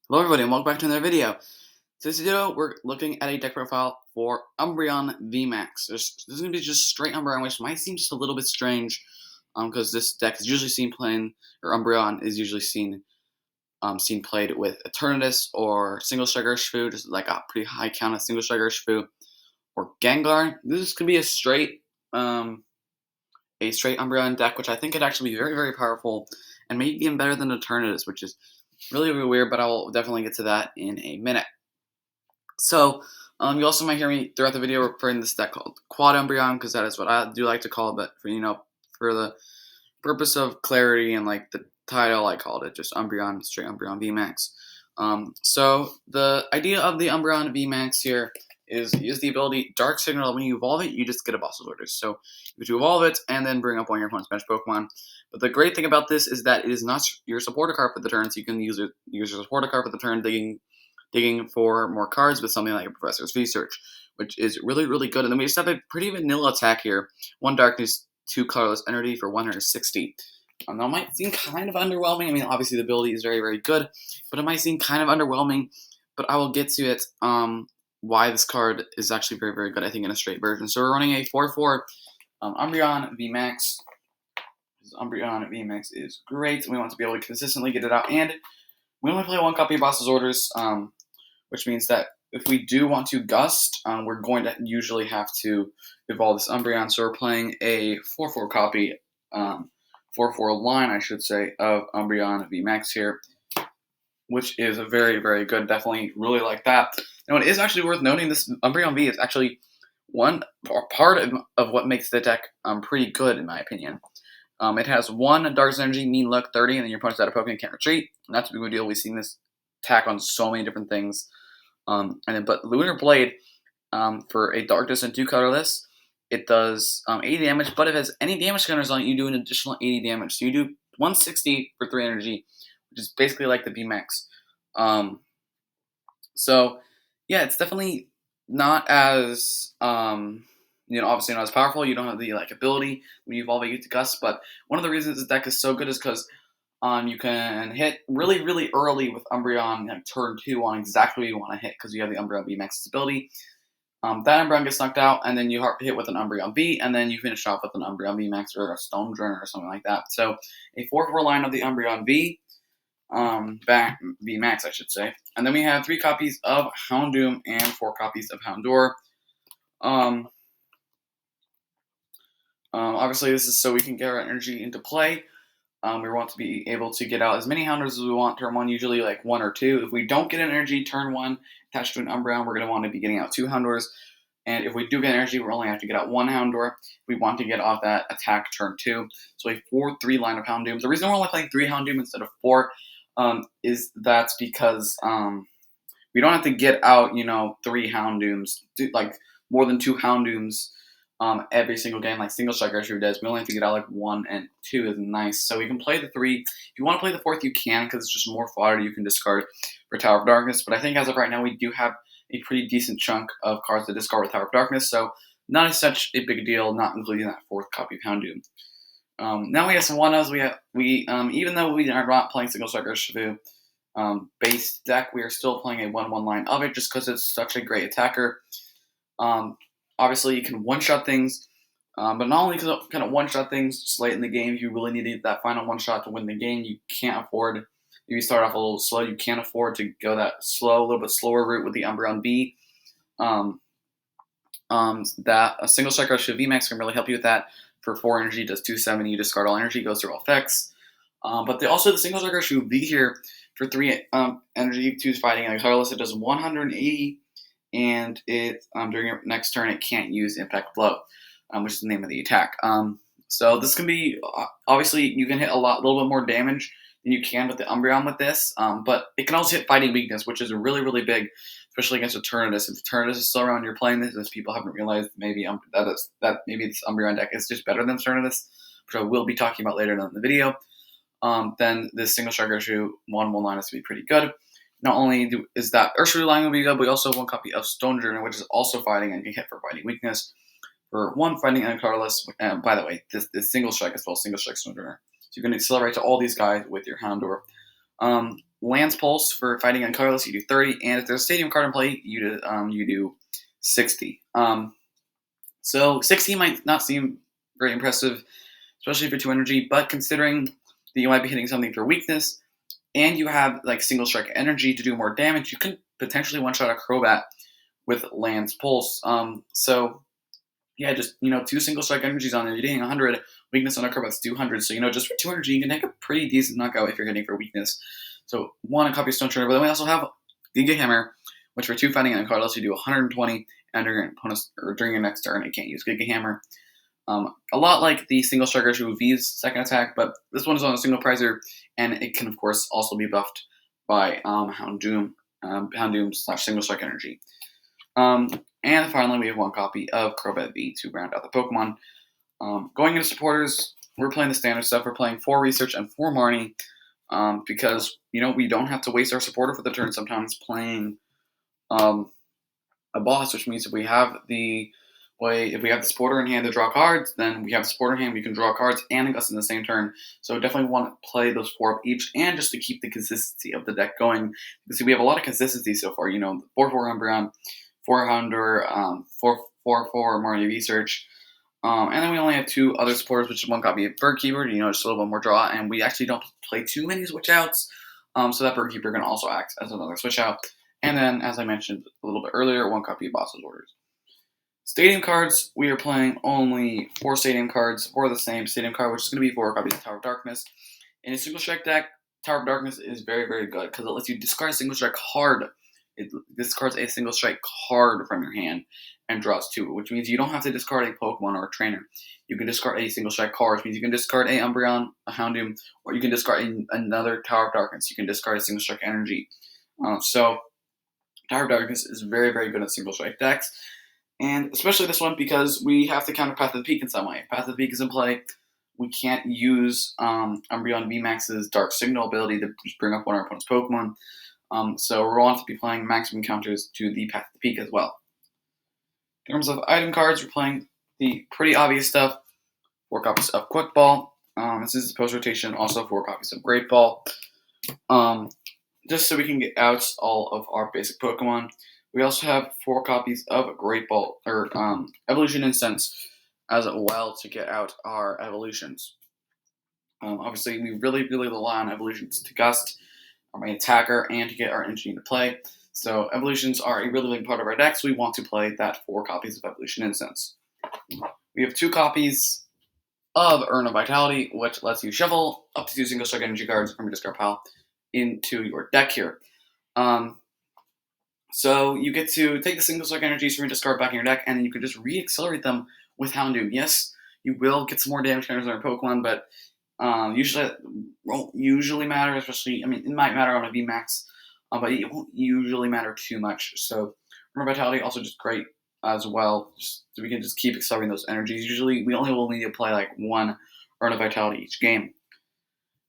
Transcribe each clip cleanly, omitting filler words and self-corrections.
Hello everybody and welcome back to another video. So this video we're looking at a deck profile for Umbreon VMAX. This is going to be just straight Umbreon, which might seem just a little bit strange because this deck is usually seen playing, or Umbreon is usually seen played with Eternatus or Single Striker Urshifu, just like a pretty high count of Single Striker Urshifu, or Gengar. This could be a straight Umbreon deck, which I think could actually be very, very powerful and maybe even better than Eternatus, which is really, really weird, but I will definitely get to that in a minute. So, you also might hear me throughout the video referring to this deck called Quad Umbreon, because that is what I do like to call it, but for the purpose of clarity and like the title, I called it just Umbreon, straight Umbreon VMAX. So the idea of the Umbreon VMAX here is use the ability Dark Signal. When you evolve it, you just get a boss's orders. So if you evolve it and then bring up one of your opponent's bench Pokemon. But the great thing about this is that it is not your supporter card for the turn, so you can use your supporter card for the turn, digging for more cards with something like a Professor's Research, which is really, really good. And then we just have a pretty vanilla attack here. 1 Darkness, 2 Colorless Energy for 160. That might seem kind of underwhelming. I mean, obviously the ability is very, very good, but it might seem kind of underwhelming. But I will get to it, why this card is actually very, very good, I think, in a straight version. So we're running a 4/4 Umbreon VMAX. Umbreon VMAX is great. We want to be able to consistently get it out. And we only play 1 copy of Boss's Orders, which means that if we do want to Gust, we're going to usually have to evolve this Umbreon. So we're playing a 4/4 copy, 4/4 line, I should say, of Umbreon VMAX here, which is a very, very good. Definitely really like that. Now, it is actually worth noting this Umbreon V is actually one part of what makes the deck pretty good, in my opinion. It has 1 Dark Energy, Mean Luck 30, and then your opponent's out of Pokemon can't retreat. And that's a big deal. We've seen this attack on so many different things. But Lunar Blade, for a Darkness and 2 colorless, it does 80 damage, but if it has any damage counters on it, you do an additional 80 damage. So you do 160 for 3 energy, which is basically like the VMAX. So yeah, it's definitely not as obviously not as powerful. You don't have the ability when you evolve it to Gust, but one of the reasons this deck is so good is because you can hit really, really early with Umbreon turn 2 on exactly what you want to hit because you have the Umbreon VMAX ability. That Umbreon gets knocked out, and then you hit with an Umbreon V, and then you finish off with an Umbreon VMAX or a Stone Drone or something like that. So a 4/4 line of the Umbreon V, VMAX, I should say. And then we have 3 copies of Houndoom and 4 copies of Houndour. Obviously, this is so we can get our energy into play. We want to be able to get out as many Houndours as we want turn 1, usually like 1 or 2. If we don't get an energy turn 1 attached to an Umbreon, we're going to want to be getting out 2 Houndours. And if we do get energy, we only have to get out 1 Houndour. We want to get off that attack turn 2. So a 4/3 line of Houndoom. The reason we're only playing 3 Houndoom instead of 4 is that's because we don't have to get out 3 Houndooms, like more than 2 Houndooms every single game, like Single Striker Urshifu does. We only have to get out like 1 and 2 is nice. So we can play the 3. If you want to play the 4th, you can, because it's just more fodder you can discard for Tower of Darkness. But I think as of right now, we do have a pretty decent chunk of cards to discard with Tower of Darkness. So not as such a big deal, not including that 4th copy of Houndoom. Now we have some one-ofs. Even though we are not playing Single Striker Urshifu base deck, we are still playing a 1/1 line of it just because it's such a great attacker. Obviously, you can one-shot things, but not only can it kind of one-shot things just late in the game, if you really need that final one-shot to win the game, you can't afford, if you start off a little slow, you can't afford to go that slow, a little bit slower route with the Umbreon B. That a Single Striker Urshifu VMAX can really help you with that. For 4 energy, does 270, you discard all energy, goes through all effects. But also the Single Striker Urshifu V here, for 3 energy, 2 fighting, and colorless, it does 180. And it during your next turn, it can't use Impact Blow, which is the name of the attack. So this can be, obviously, you can hit a little bit more damage than you can with the Umbreon with this, but it can also hit Fighting Weakness, which is really, really big, especially against Eternatus. If Eternatus is still around, you're playing this, as people haven't realized maybe maybe this Umbreon deck is just better than Eternatus, which I will be talking about later in the video. Then this Single Striker Urshifu 1/1 line is to be pretty good. Not only is that Urshifu line will be good, but we also have 1 copy of Stone Journey, which is also fighting and can hit for Fighting Weakness. For 1 fighting and colorless, by the way, this Single Strike as well, Single Strike Stone Journey. So you can accelerate to all these guys with your Houndour. Lance Pulse for fighting on colorless, you do 30, and if there's a stadium card in play, you do 60. So 60 might not seem very impressive, especially for 2 energy, but considering that you might be hitting something for weakness, and you have like single strike energy to do more damage, you can potentially one-shot a Crobat with Lance Pulse. So yeah, just 2 single strike energies on there. You're hitting 100. Weakness on a Crobat's 200. So just for 2 energy, you can take a pretty decent knockout if you're hitting for weakness. So one, a copy of Stone Trainer, but then we also have Giga Hammer, which for 2 fighting and cardless, you do 120, and during your next turn, you can't use Giga Hammer. A lot like the single striker who V's second attack, but this one is on a single prizer, and it can of course also be buffed by Houndoom / single strike energy. And finally, we have 1 copy of Crobat V to round out the Pokemon. Going into supporters, we're playing the standard stuff. We're playing 4 Research and 4 Marnie, because we don't have to waste our supporter for the turn sometimes playing a boss, which means if we have the supporter in hand to draw cards, then we have the supporter in hand, we can draw cards and Gust in the same turn. So definitely want to play those 4 of each, and just to keep the consistency of the deck going. Because we have a lot of consistency so far. 4/4 Umbreon, 4 Houndour, 4/4 Mario Research. And then we only have 2 other supporters, which is 1 copy of Birdkeeper, just a little bit more draw, and we actually don't play too many switch outs. So that Birdkeeper can also act as another switch out. And then, as I mentioned a little bit earlier, 1 copy of Boss's Orders. Stadium cards, we are playing only 4 stadium cards for the same stadium card, which is going to be 4 copies of Tower of Darkness. In a single strike deck, Tower of Darkness is very, very good because it lets you discard a single strike card. It discards a single strike card from your hand and draws 2, which means you don't have to discard a Pokemon or a trainer. You can discard a single strike card, which means you can discard a Umbreon, a Houndoom, or you can discard another Tower of Darkness. You can discard a single strike energy. So Tower of Darkness is very, very good at single strike decks. And especially this one because we have to counter Path of the Peak in some way. If Path of the Peak is in play, we can't use Umbreon VMAX's Dark Signal ability to just bring up one of our opponent's Pokemon. So we're going to be playing maximum counters to the Path of the Peak as well. In terms of item cards, we're playing the pretty obvious stuff. 4 copies of Quick Ball. This is post rotation. Also 4 copies of Great Ball. Just so we can get out all of our basic Pokemon. We also have 4 copies of Great Ball, or Evolution Incense, as well to get out our evolutions. Obviously, we really, really rely on evolutions to Gust, our main attacker, and to get our energy into play. So evolutions are a really big part of our deck, so we want to play that 4 copies of Evolution Incense. We have 2 copies of Urn of Vitality, which lets you shuffle up to 2 single strike energy cards from your discard pile into your deck here. So you get to take the single strike energies from your discard back in your deck, and then you can just re-accelerate them with Houndoom. Yes, you will get some more damage counters on your Pokemon, but usually it won't usually matter, especially, it might matter on a VMAX, but it won't usually matter too much. So Urn of Vitality also just great as well, so we can just keep accelerating those energies. Usually we only will need to play like 1 Urn of Vitality each game.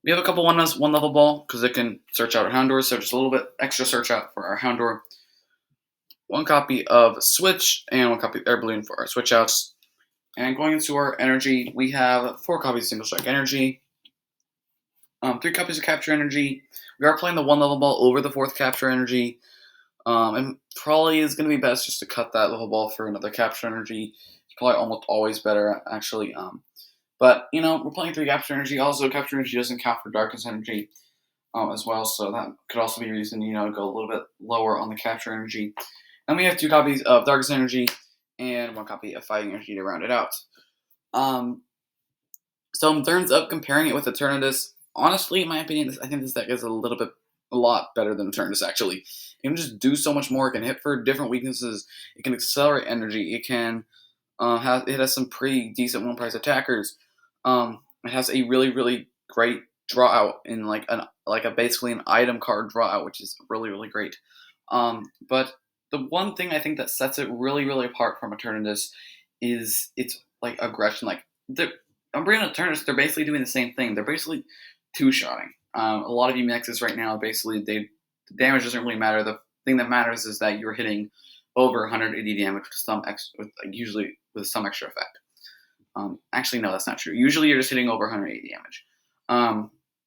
We have a couple 1 level ball because it can search out our Houndour, so just a little bit extra search out for our Houndour. 1 copy of Switch and 1 copy of Air Balloon for our switch outs. And going into our energy, we have 4 copies of Single Strike Energy, 3 copies of Capture Energy. We are playing the 1 level ball over the 4th Capture Energy. And probably is going to be best just to cut that level ball for another Capture Energy. It's probably almost always better, actually. But, we're playing 3 Capture Energy. Also, Capture Energy doesn't count for Darkness Energy as well, so that could also be a reason, to go a little bit lower on the Capture Energy. And we have 2 copies of Darkest Energy and 1 copy of Fighting Energy to round it out. So in terms of comparing it with Eternatus, honestly, in my opinion, I think this deck is a lot better than Eternatus, actually. It can just do so much more. It can hit for different weaknesses. It can accelerate energy. It can it has some pretty decent 1-price attackers. It has a really, really great draw out in basically an item card draw out, which is really, really great. But the one thing I think that sets it really, really apart from Eternatus is its aggression. The Umbreon and Eternatus, they're basically doing the same thing. They're basically 2-shotting. A lot of VMAXs right now, basically, the damage doesn't really matter. The thing that matters is that you're hitting over 180 damage usually with some extra effect. Actually, no, that's not true. Usually, you're just hitting over 180 damage.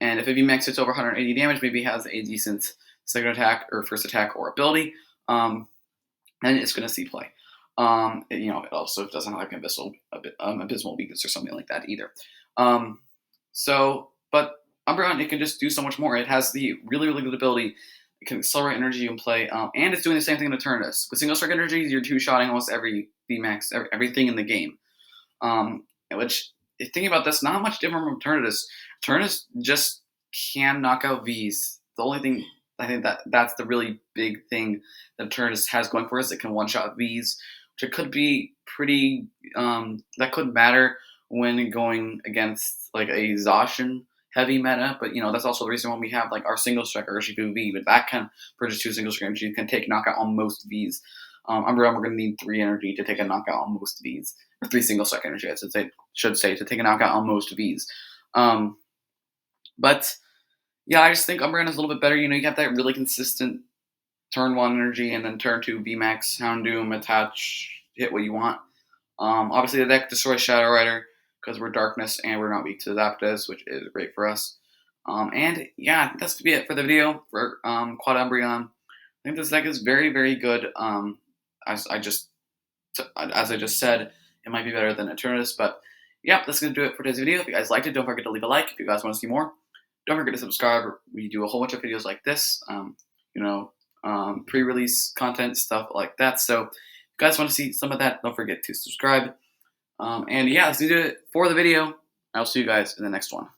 And if a VMAX hits over 180 damage, maybe has a decent second attack or first attack or ability, then it's going to see play. It also doesn't have like an abysmal weakness or something like that either. But Umbreon, it can just do so much more. It has the really, really good ability. It can accelerate energy in play, and it's doing the same thing in Eternatus. With single strike energy, you're two-shotting almost every VMAX, everything in the game. Which, if thinking about this, not much different from Eternatus. Eternatus just can knock out Vs. The only thing I think that's the really big thing that Eternatus has going for us. It can one-shot Vs, which it could be pretty. That could matter when going against like a Zacian heavy meta, but that's also the reason why we have like our single strike or V, but that can purchase 2 single strike energy. You can take knockout on most Vs. Umbreon, we're going to need 3 energy to take a knockout on most Vs, or 3 single strike energy, I should say, to take a knockout on most Vs. But yeah, I just think Umbreon is a little bit better. You got that really consistent turn 1 energy, and then turn 2 VMAX, Houndoom, attach, hit what you want. Obviously, the deck destroys Shadow Rider because we're Darkness and we're not weak to Zapdos, which is great for us. And yeah, that's to be it for the video for Quad Umbreon. I think this deck is very, very good. As I just said, it might be better than Eternatus, but yeah, that's gonna do it for today's video. If you guys liked it, don't forget to leave a like. If you guys want to see more, don't forget to subscribe. We do a whole bunch of videos like this, pre-release content, stuff like that. So if you guys want to see some of that, don't forget to subscribe. And yeah, let's do it for the video. I'll see you guys in the next one.